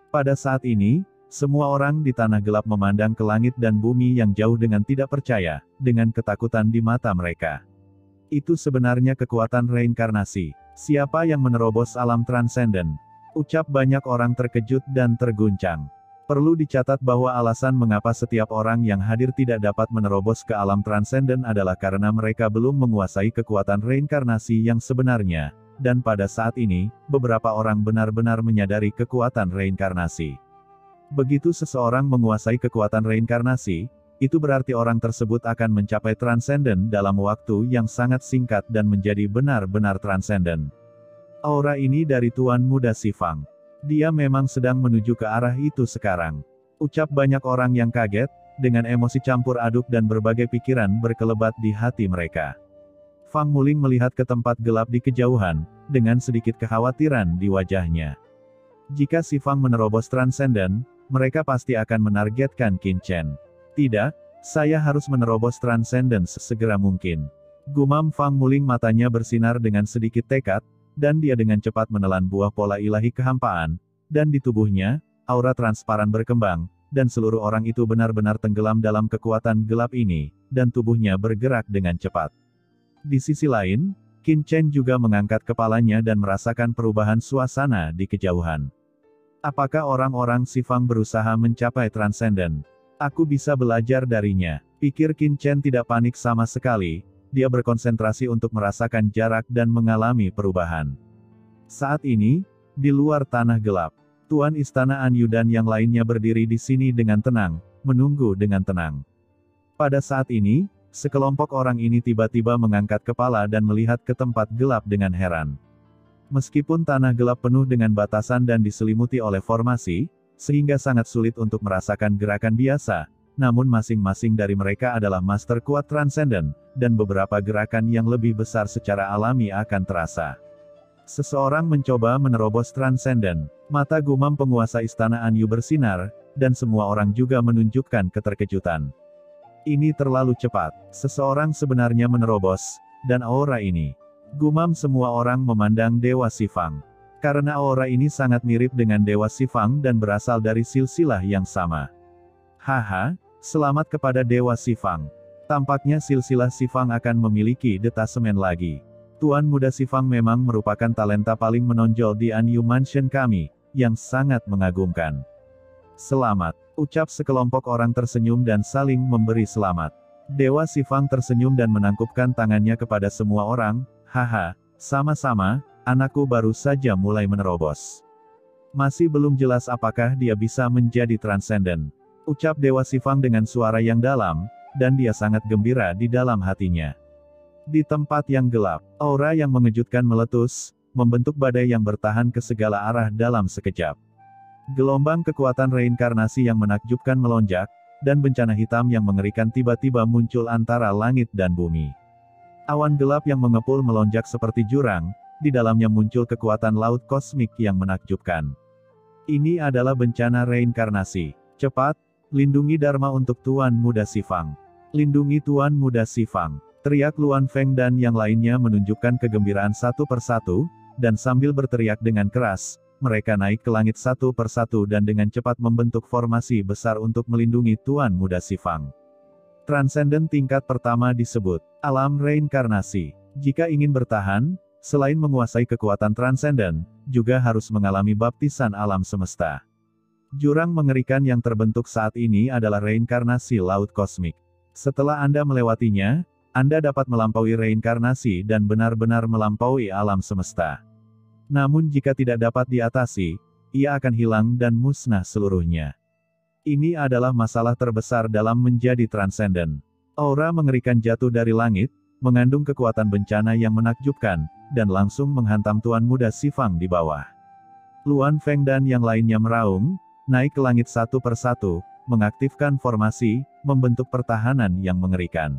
Pada saat ini, semua orang di tanah gelap memandang ke langit dan bumi yang jauh dengan tidak percaya, dengan ketakutan di mata mereka. Itu sebenarnya kekuatan reinkarnasi. Siapa yang menerobos alam transenden? Ucap banyak orang terkejut dan terguncang. Perlu dicatat bahwa alasan mengapa setiap orang yang hadir tidak dapat menerobos ke alam transenden adalah karena mereka belum menguasai kekuatan reinkarnasi yang sebenarnya, dan pada saat ini, beberapa orang benar-benar menyadari kekuatan reinkarnasi. Begitu seseorang menguasai kekuatan reinkarnasi, itu berarti orang tersebut akan mencapai transenden dalam waktu yang sangat singkat dan menjadi benar-benar transenden. Aura ini dari Tuan Muda Xifang. Dia memang sedang menuju ke arah itu sekarang. Ucap banyak orang yang kaget, dengan emosi campur aduk dan berbagai pikiran berkelebat di hati mereka. Fang Muling melihat ke tempat gelap di kejauhan, dengan sedikit kekhawatiran di wajahnya. Jika Xifang menerobos transenden, mereka pasti akan menargetkan Qin Chen. Tidak, saya harus menerobos transenden sesegera mungkin. Gumam Fang Muling, matanya bersinar dengan sedikit tekad, dan dia dengan cepat menelan buah pola ilahi kehampaan, dan di tubuhnya, aura transparan berkembang, dan seluruh orang itu benar-benar tenggelam dalam kekuatan gelap ini, dan tubuhnya bergerak dengan cepat. Di sisi lain, Qin Chen juga mengangkat kepalanya dan merasakan perubahan suasana di kejauhan. Apakah orang-orang Xifang berusaha mencapai transenden? Aku bisa belajar darinya. Pikir Qin Chen tidak panik sama sekali, dia berkonsentrasi untuk merasakan jarak dan mengalami perubahan. Saat ini, di luar tanah gelap, Tuan Istana Anyu dan yang lainnya berdiri di sini dengan tenang, menunggu dengan tenang. Pada saat ini, sekelompok orang ini tiba-tiba mengangkat kepala dan melihat ke tempat gelap dengan heran. Meskipun tanah gelap penuh dengan batasan dan diselimuti oleh formasi, sehingga sangat sulit untuk merasakan gerakan biasa, namun masing-masing dari mereka adalah master kuat transenden, dan beberapa gerakan yang lebih besar secara alami akan terasa. Seseorang mencoba menerobos transenden. Mata gumam penguasa Istana Anyu bersinar, dan semua orang juga menunjukkan keterkejutan. Ini terlalu cepat. Seseorang sebenarnya menerobos, dan aura ini. Gumam semua orang memandang Dewa Xifang. Karena aura ini sangat mirip dengan Dewa Xifang dan berasal dari silsilah yang sama. Haha, selamat kepada Dewa Xifang. Tampaknya silsilah Xifang akan memiliki detasemen lagi. Tuan Muda Xifang memang merupakan talenta paling menonjol di Anyu Mansion kami, yang sangat mengagumkan. Selamat, ucap sekelompok orang tersenyum dan saling memberi selamat. Dewa Xifang tersenyum dan menangkupkan tangannya kepada semua orang. Haha, sama-sama, anakku baru saja mulai menerobos. Masih belum jelas apakah dia bisa menjadi transenden. Ucap Dewa Xifang dengan suara yang dalam, dan dia sangat gembira di dalam hatinya. Di tempat yang gelap, aura yang mengejutkan meletus, membentuk badai yang bertahan ke segala arah dalam sekejap. Gelombang kekuatan reinkarnasi yang menakjubkan melonjak, dan bencana hitam yang mengerikan tiba-tiba muncul antara langit dan bumi. Awan gelap yang mengepul melonjak seperti jurang, di dalamnya muncul kekuatan laut kosmik yang menakjubkan. Ini adalah bencana reinkarnasi. Cepat, lindungi Dharma untuk Tuan Muda Xifang. Lindungi Tuan Muda Xifang. Teriak Luan Feng dan yang lainnya menunjukkan kegembiraan satu persatu, dan sambil berteriak dengan keras, mereka naik ke langit satu persatu dan dengan cepat membentuk formasi besar untuk melindungi Tuan Muda Xifang. Transenden tingkat pertama disebut alam reinkarnasi. Jika ingin bertahan, selain menguasai kekuatan transenden, juga harus mengalami baptisan alam semesta. Jurang mengerikan yang terbentuk saat ini adalah reinkarnasi laut kosmik. Setelah Anda melewatinya, Anda dapat melampaui reinkarnasi dan benar-benar melampaui alam semesta. Namun jika tidak dapat diatasi, ia akan hilang dan musnah seluruhnya. Ini adalah masalah terbesar dalam menjadi transenden. Aura mengerikan jatuh dari langit, mengandung kekuatan bencana yang menakjubkan, dan langsung menghantam Tuan Muda Xifang di bawah. Luan Feng dan yang lainnya meraung, naik ke langit satu persatu, mengaktifkan formasi, membentuk pertahanan yang mengerikan.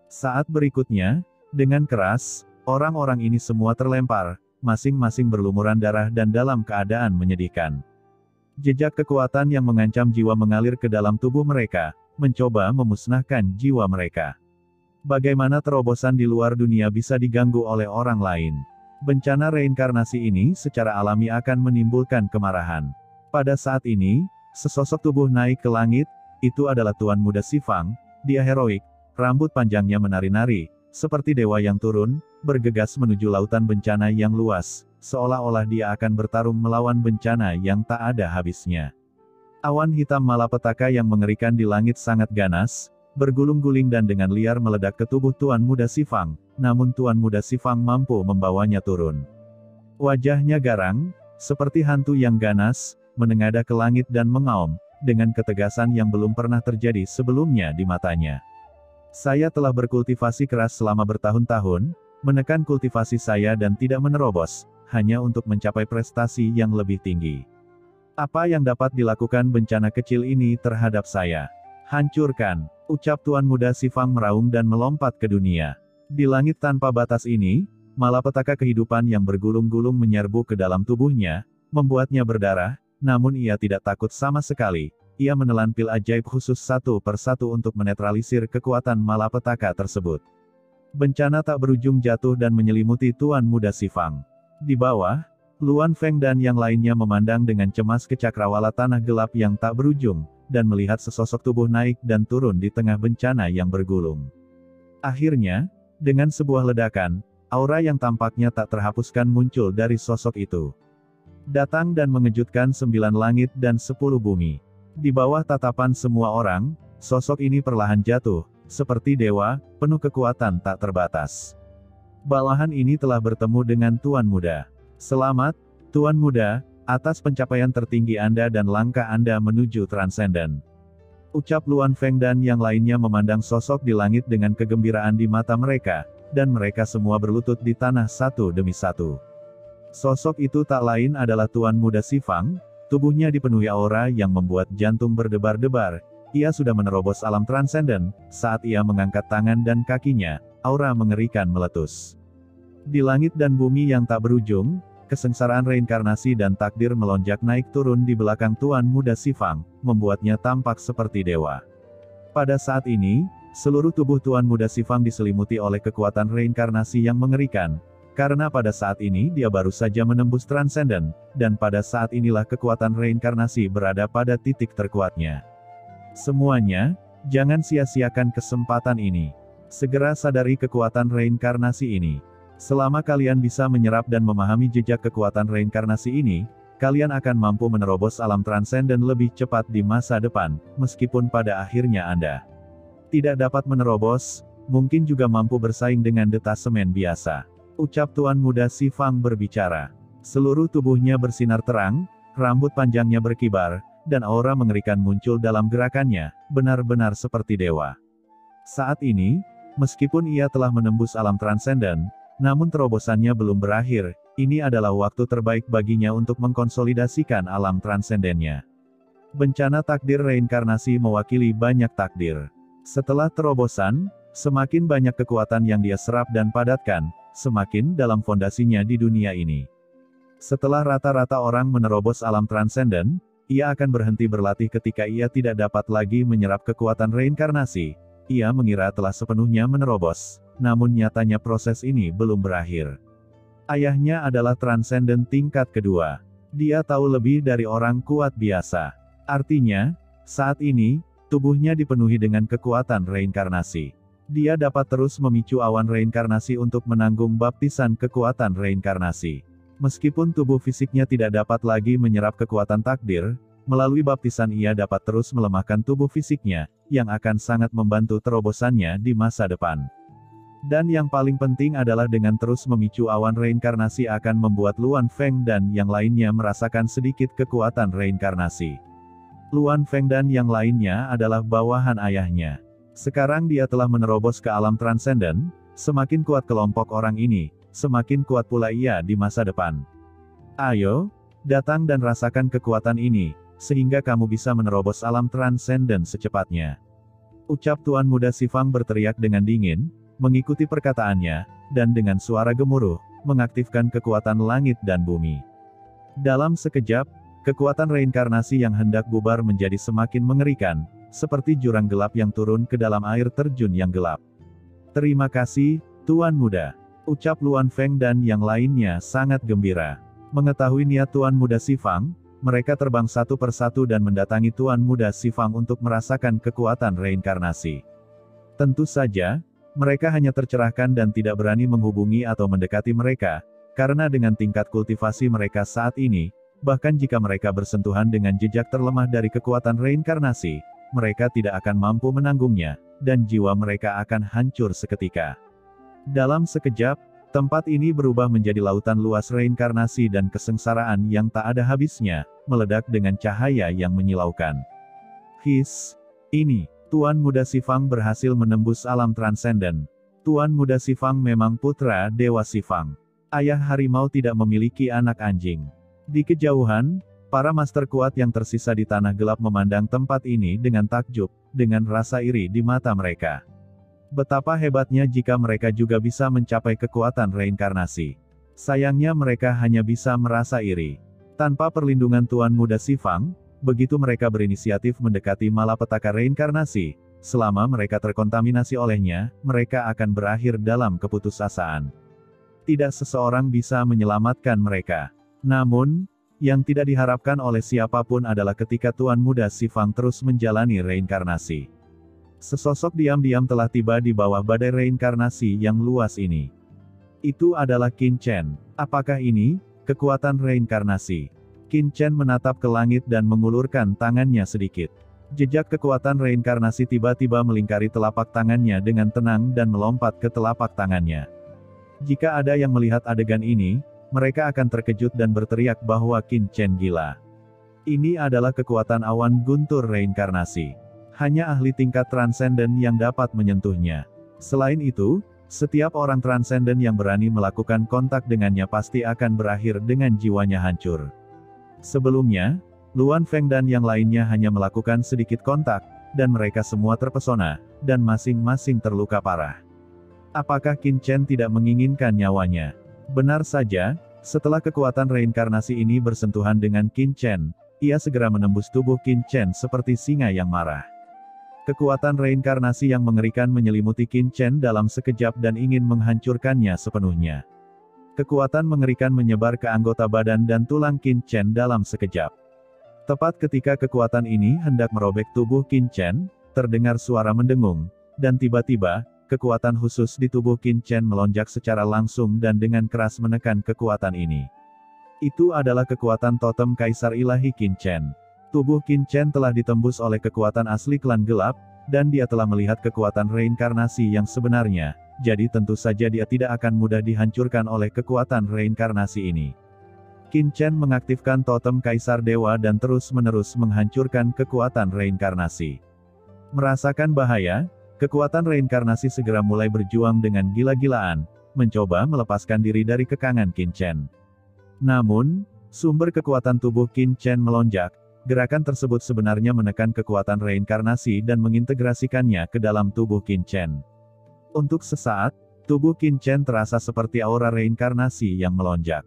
Saat berikutnya, dengan keras, orang-orang ini semua terlempar, masing-masing berlumuran darah dan dalam keadaan menyedihkan. Jejak kekuatan yang mengancam jiwa mengalir ke dalam tubuh mereka, mencoba memusnahkan jiwa mereka. Bagaimana terobosan di luar dunia bisa diganggu oleh orang lain? Bencana reinkarnasi ini secara alami akan menimbulkan kemarahan. Pada saat ini, sesosok tubuh naik ke langit, itu adalah Tuan Muda Xifang. Dia heroik, rambut panjangnya menari-nari, seperti dewa yang turun, bergegas menuju lautan bencana yang luas, seolah-olah dia akan bertarung melawan bencana yang tak ada habisnya. Awan hitam malapetaka yang mengerikan di langit sangat ganas, bergulung-guling dan dengan liar meledak ke tubuh Tuan Muda Xifang, namun Tuan Muda Xifang mampu membawanya turun. Wajahnya garang, seperti hantu yang ganas, menengadah ke langit dan mengaum, dengan ketegasan yang belum pernah terjadi sebelumnya di matanya. Saya telah berkultivasi keras selama bertahun-tahun, menekan kultivasi saya dan tidak menerobos, hanya untuk mencapai prestasi yang lebih tinggi. Apa yang dapat dilakukan bencana kecil ini terhadap saya? Hancurkan, ucap Tuan Muda Xifang meraung dan melompat ke dunia. Di langit tanpa batas ini, malapetaka kehidupan yang bergulung-gulung menyerbu ke dalam tubuhnya, membuatnya berdarah, namun ia tidak takut sama sekali. Ia menelan pil ajaib khusus satu per satu untuk menetralisir kekuatan malapetaka tersebut. Bencana tak berujung jatuh dan menyelimuti Tuan Muda Xifang. Di bawah, Luan Feng dan yang lainnya memandang dengan cemas ke cakrawala tanah gelap yang tak berujung, dan melihat sesosok tubuh naik dan turun di tengah bencana yang bergulung. Akhirnya, dengan sebuah ledakan, aura yang tampaknya tak terhapuskan muncul dari sosok itu. Datang dan mengejutkan 9 langit dan 10 bumi. Di bawah tatapan semua orang, sosok ini perlahan jatuh, seperti dewa, penuh kekuatan tak terbatas. Bawahan ini telah bertemu dengan Tuan Muda. Selamat, Tuan Muda, atas pencapaian tertinggi Anda dan langkah Anda menuju transenden. Ucap Luan Feng dan yang lainnya memandang sosok di langit dengan kegembiraan di mata mereka, dan mereka semua berlutut di tanah satu demi satu. Sosok itu tak lain adalah Tuan Muda Xifang, tubuhnya dipenuhi aura yang membuat jantung berdebar-debar. Ia sudah menerobos alam transenden, saat ia mengangkat tangan dan kakinya, aura mengerikan meletus. Di langit dan bumi yang tak berujung, kesengsaraan reinkarnasi dan takdir melonjak naik turun di belakang Tuan Muda Xifang, membuatnya tampak seperti dewa. Pada saat ini, seluruh tubuh Tuan Muda Xifang diselimuti oleh kekuatan reinkarnasi yang mengerikan. Karena pada saat ini dia baru saja menembus transenden, dan pada saat inilah kekuatan reinkarnasi berada pada titik terkuatnya. Semuanya, jangan sia-siakan kesempatan ini. Segera sadari kekuatan reinkarnasi ini. Selama kalian bisa menyerap dan memahami jejak kekuatan reinkarnasi ini, kalian akan mampu menerobos alam transenden lebih cepat di masa depan, meskipun pada akhirnya Anda tidak dapat menerobos, mungkin juga mampu bersaing dengan detasemen biasa. Ucap Tuan Muda Xifang berbicara. Seluruh tubuhnya bersinar terang, rambut panjangnya berkibar, dan aura mengerikan muncul dalam gerakannya, benar-benar seperti dewa. Saat ini, meskipun ia telah menembus alam transenden, namun terobosannya belum berakhir, ini adalah waktu terbaik baginya untuk mengkonsolidasikan alam transendennya. Bencana takdir reinkarnasi mewakili banyak takdir. Setelah terobosan, semakin banyak kekuatan yang dia serap dan padatkan, semakin dalam fondasinya di dunia ini. Setelah rata-rata orang menerobos alam transenden, ia akan berhenti berlatih ketika ia tidak dapat lagi menyerap kekuatan reinkarnasi. Ia mengira telah sepenuhnya menerobos, namun nyatanya proses ini belum berakhir. Ayahnya adalah transenden tingkat kedua. Dia tahu lebih dari orang kuat biasa. Artinya, saat ini, tubuhnya dipenuhi dengan kekuatan reinkarnasi. Dia dapat terus memicu awan reinkarnasi untuk menanggung baptisan kekuatan reinkarnasi. Meskipun tubuh fisiknya tidak dapat lagi menyerap kekuatan takdir, melalui baptisan ia dapat terus melemahkan tubuh fisiknya, yang akan sangat membantu terobosannya di masa depan. Dan yang paling penting adalah dengan terus memicu awan reinkarnasi akan membuat Luan Feng dan yang lainnya merasakan sedikit kekuatan reinkarnasi. Luan Feng dan yang lainnya adalah bawahan ayahnya. Sekarang dia telah menerobos ke alam transenden, semakin kuat kelompok orang ini, semakin kuat pula ia di masa depan. Ayo, datang dan rasakan kekuatan ini, sehingga kamu bisa menerobos alam transenden secepatnya. Ucap Tuan Muda Xifang berteriak dengan dingin, mengikuti perkataannya, dan dengan suara gemuruh, mengaktifkan kekuatan langit dan bumi. Dalam sekejap, kekuatan reinkarnasi yang hendak bubar menjadi semakin mengerikan, seperti jurang gelap yang turun ke dalam air terjun yang gelap. Terima kasih, Tuan Muda. Ucap Luan Feng dan yang lainnya sangat gembira. Mengetahui niat Tuan Muda Xifang, mereka terbang satu persatu dan mendatangi Tuan Muda Sifang untuk merasakan kekuatan reinkarnasi. Tentu saja, mereka hanya tercerahkan dan tidak berani menghubungi atau mendekati mereka, karena dengan tingkat kultivasi mereka saat ini, bahkan jika mereka bersentuhan dengan jejak terlemah dari kekuatan reinkarnasi, mereka tidak akan mampu menanggungnya, dan jiwa mereka akan hancur seketika. Dalam sekejap, tempat ini berubah menjadi lautan luas reinkarnasi dan kesengsaraan yang tak ada habisnya, meledak dengan cahaya yang menyilaukan. Ini, Tuan Muda Sifang berhasil menembus alam transenden. Tuan Muda Sifang memang putra Dewa Sifang. Ayah harimau tidak memiliki anak anjing. Di kejauhan, para master kuat yang tersisa di tanah gelap memandang tempat ini dengan takjub, dengan rasa iri di mata mereka. Betapa hebatnya jika mereka juga bisa mencapai kekuatan reinkarnasi. Sayangnya mereka hanya bisa merasa iri. Tanpa perlindungan Tuan Muda Sifang, begitu mereka berinisiatif mendekati malapetaka reinkarnasi, selama mereka terkontaminasi olehnya, mereka akan berakhir dalam keputusasaan. Tidak seseorang bisa menyelamatkan mereka. Namun, yang tidak diharapkan oleh siapapun adalah ketika Tuan Muda Sifang terus menjalani reinkarnasi. Sesosok diam-diam telah tiba di bawah badai reinkarnasi yang luas ini. Itu adalah Qin Chen. Apakah ini kekuatan reinkarnasi? Qin Chen menatap ke langit dan mengulurkan tangannya sedikit. Jejak kekuatan reinkarnasi tiba-tiba melingkari telapak tangannya dengan tenang dan melompat ke telapak tangannya. Jika ada yang melihat adegan ini, mereka akan terkejut dan berteriak bahwa Qin Chen gila. Ini adalah kekuatan awan guntur reinkarnasi. Hanya ahli tingkat transenden yang dapat menyentuhnya. Selain itu, setiap orang transenden yang berani melakukan kontak dengannya pasti akan berakhir dengan jiwanya hancur. Sebelumnya, Luan Feng dan yang lainnya hanya melakukan sedikit kontak, dan mereka semua terpesona, dan masing-masing terluka parah. Apakah Qin Chen tidak menginginkan nyawanya? Benar saja, setelah kekuatan reinkarnasi ini bersentuhan dengan Qin Chen, ia segera menembus tubuh Qin Chen seperti singa yang marah. Kekuatan reinkarnasi yang mengerikan menyelimuti Qin Chen dalam sekejap dan ingin menghancurkannya sepenuhnya. Kekuatan mengerikan menyebar ke anggota badan dan tulang Qin Chen dalam sekejap. Tepat ketika kekuatan ini hendak merobek tubuh Qin Chen, terdengar suara mendengung, dan tiba-tiba, kekuatan khusus di tubuh Qin Chen melonjak secara langsung dan dengan keras menekan kekuatan ini. Itu adalah kekuatan totem Kaisar Ilahi Qin Chen. Tubuh Qin Chen telah ditembus oleh kekuatan asli klan gelap, dan dia telah melihat kekuatan reinkarnasi yang sebenarnya, jadi tentu saja dia tidak akan mudah dihancurkan oleh kekuatan reinkarnasi ini. Qin Chen mengaktifkan totem Kaisar Dewa dan terus-menerus menghancurkan kekuatan reinkarnasi. Merasakan bahaya, kekuatan reinkarnasi segera mulai berjuang dengan gila-gilaan, mencoba melepaskan diri dari kekangan Qin Chen. Namun, sumber kekuatan tubuh Qin Chen melonjak. Gerakan tersebut sebenarnya menekan kekuatan reinkarnasi dan mengintegrasikannya ke dalam tubuh Qin Chen. Untuk sesaat, tubuh Qin Chen terasa seperti aura reinkarnasi yang melonjak.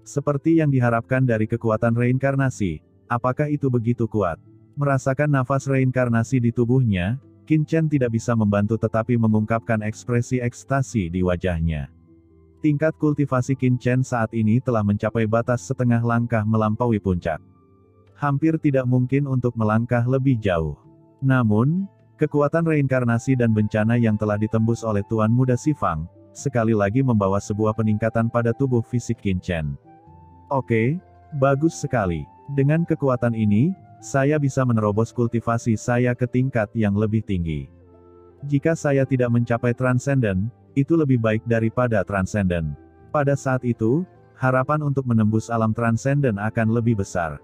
Seperti yang diharapkan dari kekuatan reinkarnasi, apakah itu begitu kuat? Merasakan nafas reinkarnasi di tubuhnya, Qin Chen tidak bisa membantu tetapi mengungkapkan ekspresi ekstasi di wajahnya. Tingkat kultivasi Qin Chen saat ini telah mencapai batas setengah langkah melampaui puncak. Hampir tidak mungkin untuk melangkah lebih jauh. Namun, kekuatan reinkarnasi dan bencana yang telah ditembus oleh Tuan Muda Sifang, sekali lagi membawa sebuah peningkatan pada tubuh fisik Qin Chen. Oke, bagus sekali. Dengan kekuatan ini, saya bisa menerobos kultivasi saya ke tingkat yang lebih tinggi. Jika saya tidak mencapai transenden, itu lebih baik daripada transenden. Pada saat itu, harapan untuk menembus alam transenden akan lebih besar.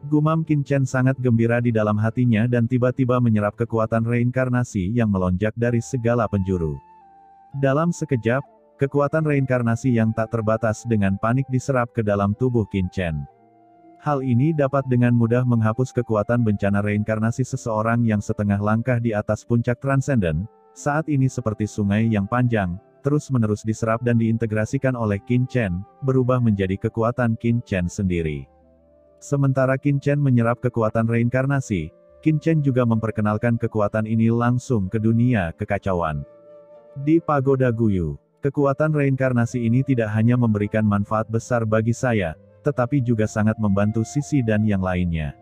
Gumam Qin Chen sangat gembira di dalam hatinya dan tiba-tiba menyerap kekuatan reinkarnasi yang melonjak dari segala penjuru. Dalam sekejap, kekuatan reinkarnasi yang tak terbatas dengan panik diserap ke dalam tubuh Qin Chen. Hal ini dapat dengan mudah menghapus kekuatan bencana reinkarnasi seseorang yang setengah langkah di atas puncak transenden, saat ini seperti sungai yang panjang, terus-menerus diserap dan diintegrasikan oleh Qin Chen, berubah menjadi kekuatan Qin Chen sendiri. Sementara Qin Chen menyerap kekuatan reinkarnasi, Qin Chen juga memperkenalkan kekuatan ini langsung ke dunia kekacauan. Di Pagoda Guyu, kekuatan reinkarnasi ini tidak hanya memberikan manfaat besar bagi saya, tetapi juga sangat membantu Sisi dan yang lainnya.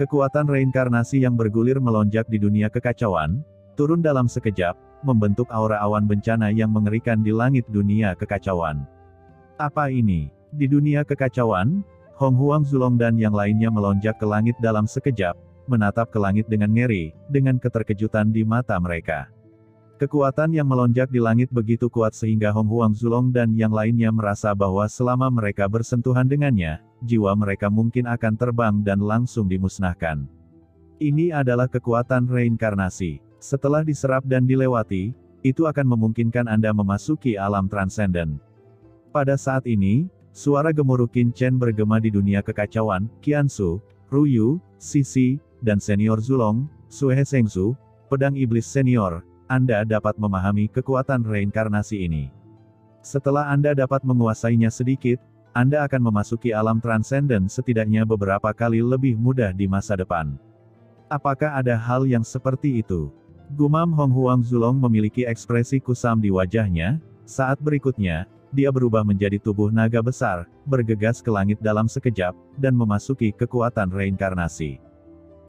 Kekuatan reinkarnasi yang bergulir melonjak di dunia kekacauan, turun dalam sekejap, membentuk aura awan bencana yang mengerikan di langit dunia kekacauan. Apa ini? Di dunia kekacauan, Hong Huang Zulong dan yang lainnya melonjak ke langit dalam sekejap, menatap ke langit dengan ngeri, dengan keterkejutan di mata mereka. Kekuatan yang melonjak di langit begitu kuat sehingga Hong Huang Zulong dan yang lainnya merasa bahwa selama mereka bersentuhan dengannya, jiwa mereka mungkin akan terbang dan langsung dimusnahkan. Ini adalah kekuatan reinkarnasi. Setelah diserap dan dilewati, itu akan memungkinkan Anda memasuki alam transenden. Pada saat ini, suara gemuruh Qin Chen bergema di dunia kekacauan. Qiansu, Ruyu, Sisi, dan Senior Zulong, Sue Sengsu, Pedang Iblis Senior, Anda dapat memahami kekuatan reinkarnasi ini. Setelah Anda dapat menguasainya sedikit, Anda akan memasuki alam transenden setidaknya beberapa kali lebih mudah di masa depan. Apakah ada hal yang seperti itu? Gumam Hong Huang Zulong memiliki ekspresi kusam di wajahnya. Saat berikutnya, dia berubah menjadi tubuh naga besar, bergegas ke langit dalam sekejap, dan memasuki kekuatan reinkarnasi.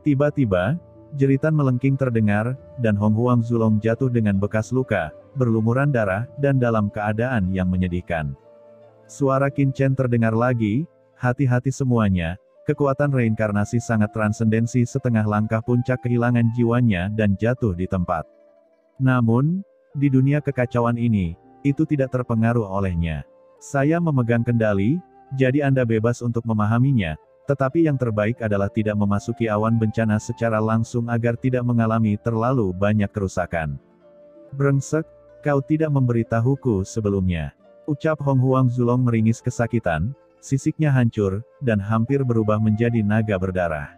Tiba-tiba, jeritan melengking terdengar, dan Hong Huang Zulong jatuh dengan bekas luka, berlumuran darah, dan dalam keadaan yang menyedihkan. Suara Qin Chen terdengar lagi, hati-hati semuanya, kekuatan reinkarnasi sangat transendensi setengah langkah puncak kehilangan jiwanya dan jatuh di tempat. Namun, di dunia kekacauan ini, itu tidak terpengaruh olehnya. Saya memegang kendali, jadi Anda bebas untuk memahaminya. Tetapi yang terbaik adalah tidak memasuki awan bencana secara langsung agar tidak mengalami terlalu banyak kerusakan. Brengsek, kau tidak memberitahuku sebelumnya. Ucap Hong Huang Zulong meringis kesakitan, sisiknya hancur, dan hampir berubah menjadi naga berdarah.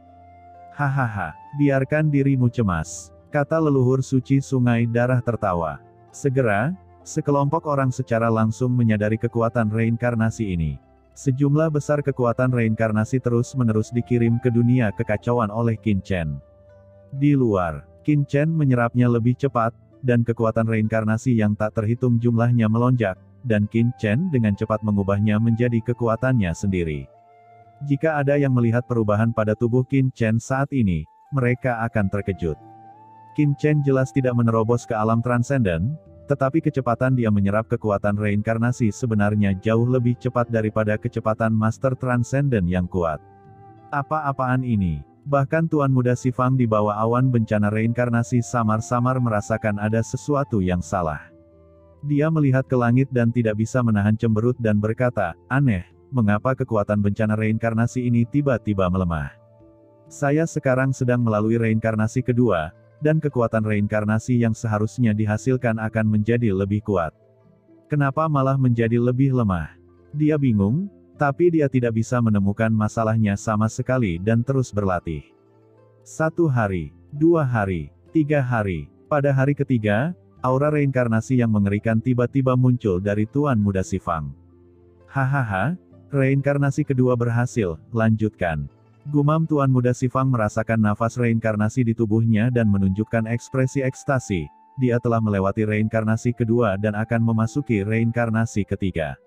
Hahaha, biarkan dirimu cemas, kata leluhur suci sungai darah tertawa. Segera, sekelompok orang secara langsung menyadari kekuatan reinkarnasi ini. Sejumlah besar kekuatan reinkarnasi terus-menerus dikirim ke dunia kekacauan oleh Qin Chen. Di luar, Qin Chen menyerapnya lebih cepat, dan kekuatan reinkarnasi yang tak terhitung jumlahnya melonjak, dan Qin Chen dengan cepat mengubahnya menjadi kekuatannya sendiri. Jika ada yang melihat perubahan pada tubuh Qin Chen saat ini, mereka akan terkejut. Qin Chen jelas tidak menerobos ke alam transenden, tetapi kecepatan dia menyerap kekuatan reinkarnasi sebenarnya jauh lebih cepat daripada kecepatan Master Transenden yang kuat. Apa-apaan ini? Bahkan Tuan Muda Sifang di bawah awan bencana reinkarnasi samar-samar merasakan ada sesuatu yang salah. Dia melihat ke langit dan tidak bisa menahan cemberut dan berkata, aneh, mengapa kekuatan bencana reinkarnasi ini tiba-tiba melemah? Saya sekarang sedang melalui reinkarnasi kedua, dan kekuatan reinkarnasi yang seharusnya dihasilkan akan menjadi lebih kuat. Kenapa malah menjadi lebih lemah? Dia bingung, tapi dia tidak bisa menemukan masalahnya sama sekali dan terus berlatih. 1 hari, 2 hari, 3 hari. Pada hari ketiga, aura reinkarnasi yang mengerikan tiba-tiba muncul dari Tuan Muda Sifang. Hahaha, reinkarnasi kedua berhasil, lanjutkan. Gumam Tuan Muda Sifang merasakan nafas reinkarnasi di tubuhnya dan menunjukkan ekspresi ekstasi. Dia telah melewati reinkarnasi kedua dan akan memasuki reinkarnasi ketiga.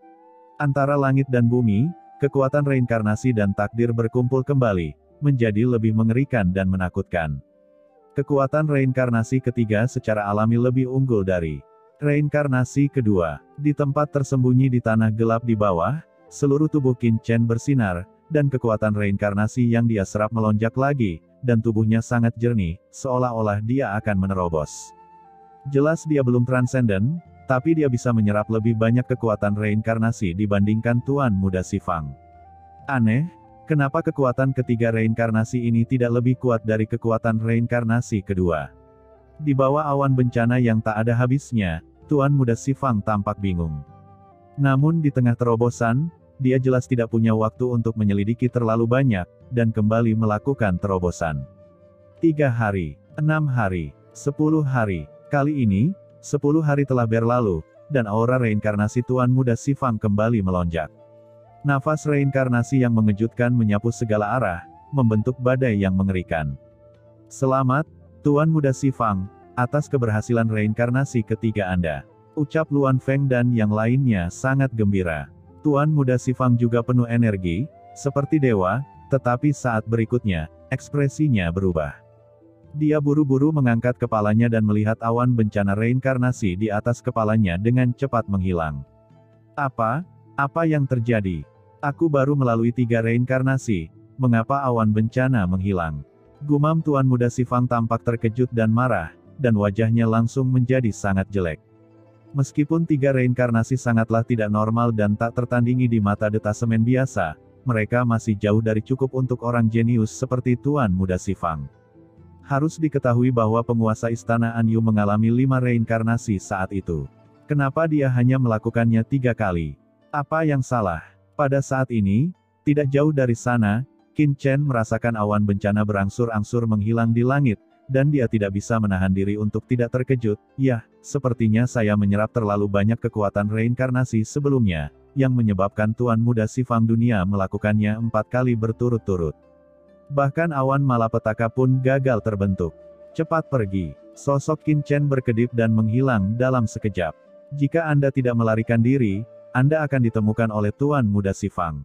Antara langit dan bumi, kekuatan reinkarnasi dan takdir berkumpul kembali, menjadi lebih mengerikan dan menakutkan. Kekuatan reinkarnasi ketiga secara alami lebih unggul dari reinkarnasi kedua. Di tempat tersembunyi di tanah gelap di bawah, seluruh tubuh Qin Chen bersinar, dan kekuatan reinkarnasi yang dia serap melonjak lagi, dan tubuhnya sangat jernih, seolah-olah dia akan menerobos. Jelas dia belum transenden, tapi dia bisa menyerap lebih banyak kekuatan reinkarnasi dibandingkan Tuan Muda Sifang. Aneh, kenapa kekuatan ketiga reinkarnasi ini tidak lebih kuat dari kekuatan reinkarnasi kedua? Di bawah awan bencana yang tak ada habisnya, Tuan Muda Sifang tampak bingung. Namun di tengah terobosan, dia jelas tidak punya waktu untuk menyelidiki terlalu banyak, dan kembali melakukan terobosan. 3 hari, 6 hari, 10 hari, kali ini, 10 hari telah berlalu, dan aura reinkarnasi Tuan Muda Sifang kembali melonjak. Nafas reinkarnasi yang mengejutkan menyapu segala arah, membentuk badai yang mengerikan. Selamat, Tuan Muda Sifang, atas keberhasilan reinkarnasi ketiga Anda. Ucap Luan Feng dan yang lainnya sangat gembira. Tuan Muda Sifang juga penuh energi, seperti dewa, tetapi saat berikutnya, ekspresinya berubah. Dia buru-buru mengangkat kepalanya dan melihat awan bencana reinkarnasi di atas kepalanya dengan cepat menghilang. Apa? Apa yang terjadi? Aku baru melalui 3 reinkarnasi, mengapa awan bencana menghilang? Gumam Tuan Muda Sifang tampak terkejut dan marah, dan wajahnya langsung menjadi sangat jelek. Meskipun 3 reinkarnasi sangatlah tidak normal dan tak tertandingi di mata detasemen biasa, mereka masih jauh dari cukup untuk orang jenius seperti Tuan Muda Sifang. Harus diketahui bahwa penguasa istana Anyu mengalami 5 reinkarnasi saat itu. Kenapa dia hanya melakukannya 3 kali? Apa yang salah? Pada saat ini, tidak jauh dari sana, Qin Chen merasakan awan bencana berangsur-angsur menghilang di langit, dan dia tidak bisa menahan diri untuk tidak terkejut. Yah, sepertinya saya menyerap terlalu banyak kekuatan reinkarnasi sebelumnya, yang menyebabkan Tuan Muda Sifang dunia melakukannya 4 kali berturut-turut. Bahkan awan malapetaka pun gagal terbentuk. Cepat pergi. Sosok Qin Chen berkedip dan menghilang dalam sekejap. Jika Anda tidak melarikan diri, Anda akan ditemukan oleh Tuan Muda Sifang.